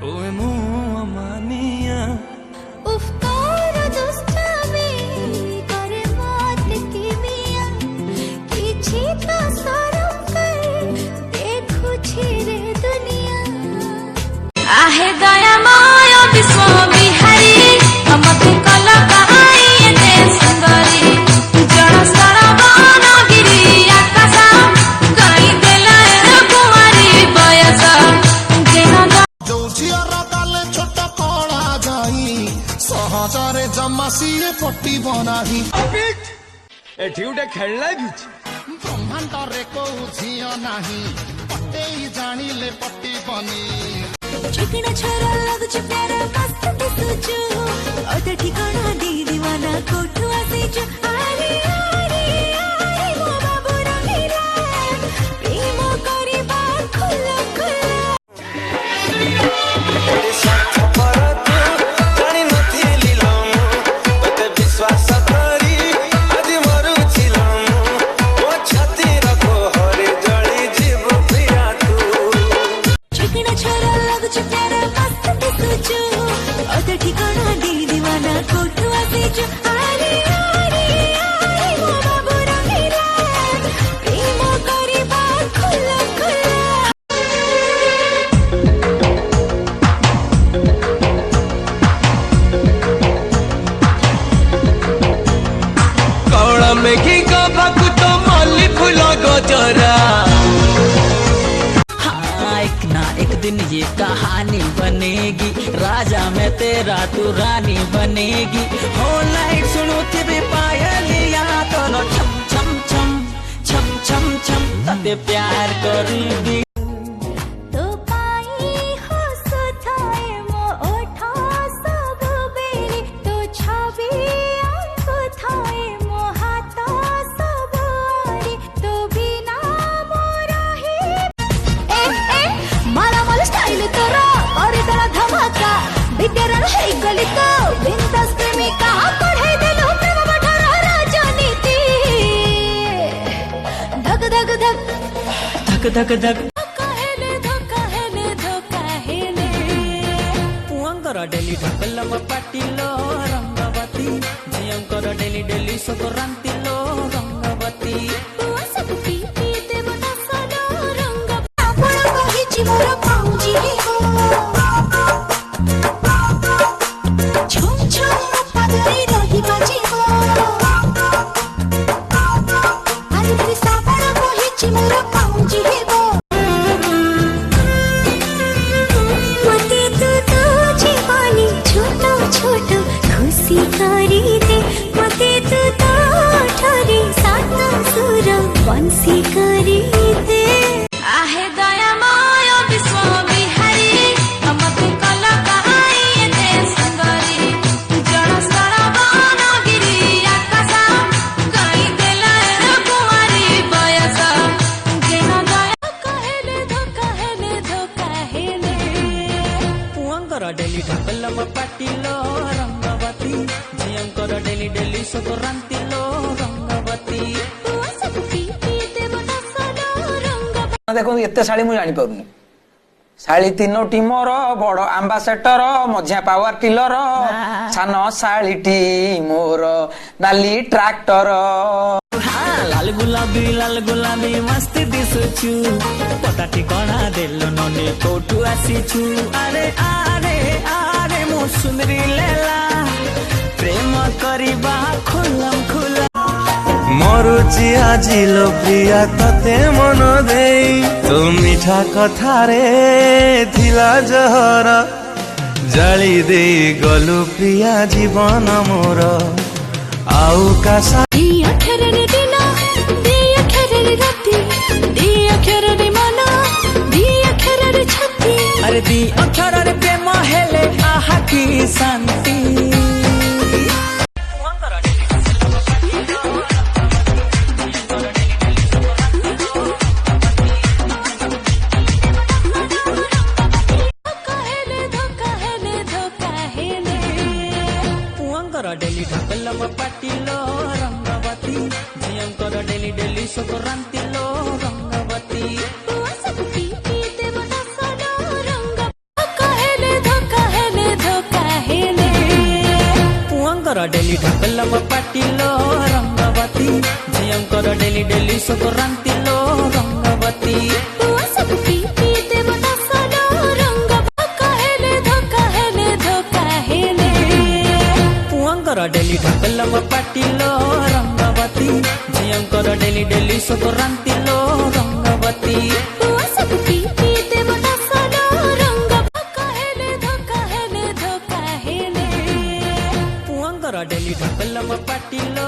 ओए मुआ मानिया उफ्तार दुष्टामी करे मौत की मिया किछि तो सरम कर देखु छिरे दुनिया आहे दया माया विश्व बिहारी हमके कला कहाई दे सुंदरी जड़ सरवन गिरी आकाश कई देला कुमारी बयस जेना छोट कला जाई सहजरे जमासी पट्टी बनाही एठी उठे खेलना किछ ब्रह्मांड रे को झिया नाही पट्टे जानिले पट्टी बनी चिकना छोरा लगुच प्यारा मस्त दिसुचु अते ठिकाना दी दीवाना कोठु आसीचु आरे आरे आरे मो बाबू रंगीला प्रेम करिबा खुला खुला चिकना छोरा लगुच प्यारा मस्त दिसुचु अते ठिकाना दी दीवाना कोठु आसीचु आरे आरे आरे मो बाबू रंगीला प्रेम करिबा खुला खुला कौड़ा में घी का बाकु तो मल्ली फूल गजरा। हाँ एक ना एक दिन ये कहानी बनेगी, राजा में तेरा तू रानी बनेगी। हो लाइट सुनो तेरे पायलिया दोनों छम छम छम छम छम छम तते प्यार करेगी। तो पाई हो सुथाए मो ओठा सब बेरी तो छवि अंक थाए मो हाथ सब आरी तो बिना मोरा ही ए माला माला स्टाइल तोरा और तेरा धमाका बिगड़ल है गली तो बिंदास प्रेमिका पढ़ाई देलो प्रेम बठारा राजनीति धक धक धक धक धक धक पुअंकर डेली ढकलम पाटिलो रंगवती, झियंकर डेली डेली संक्रांति लो रंगवती। खुशी करी दे मते तू तो ठरे सात सुर बंसी करी दे आहे दया माया विश्व बिहारी हमके कला कहाई दे सुंदरी जड़ सरवन गिरी आकाश कई देला कुमारी बयस जेना दया कहले धोका हेले पुअंकर डेली ढकलम पाटिलो रंगवती, झियंकर डेली डेली संक्रांति लो रंगवती। देखो एते शाड़ी मु जानी पारुनी शाड़ी तीनोटी मोर बड़ आंबासेडर मझिया पावर टिलर सान शाड़ीटी मोर नाली ट्रैक्टर। लाल गुलाबी मस्त दिसुचु पता ठिकाना देलो नने कोठु आसीचु आरे आरे आरे मो सुंदरी लेला प्रेम करिबा खुलम खुला। मरुची आजी लो प्रिया तते मन देई तू मिठा कथारे थिला जहर जाली दे गलु प्रिया जीवन मोर आउ कासा अखरे दिना दी अखरे राती दी अखरे मना दी अखरे छाती अरे दी अक्षर रे प्रेम हेले आहा की शांति। डेली ढकलम पाटिलो रंगवती, झियंकर डेली डेली संक्रांति लो रंगवती। सब पी देव ना सदा रंग कहले पुआंकर डेली ढकलम पाटिलो रंगवती झियंकर डेली डेली संक्रांति लो रंगवती पुआ सब पी पी देव दसलो रंग धोका हेले पुआंकर डेली ढकलम पाटिलो रंगवती झियंकर डेली डेली संक्रांति लो रंगवती पुआ सब पी पी देव दसलो रंग धोका हेले पुआंकर डेली ढकलम पाटिलो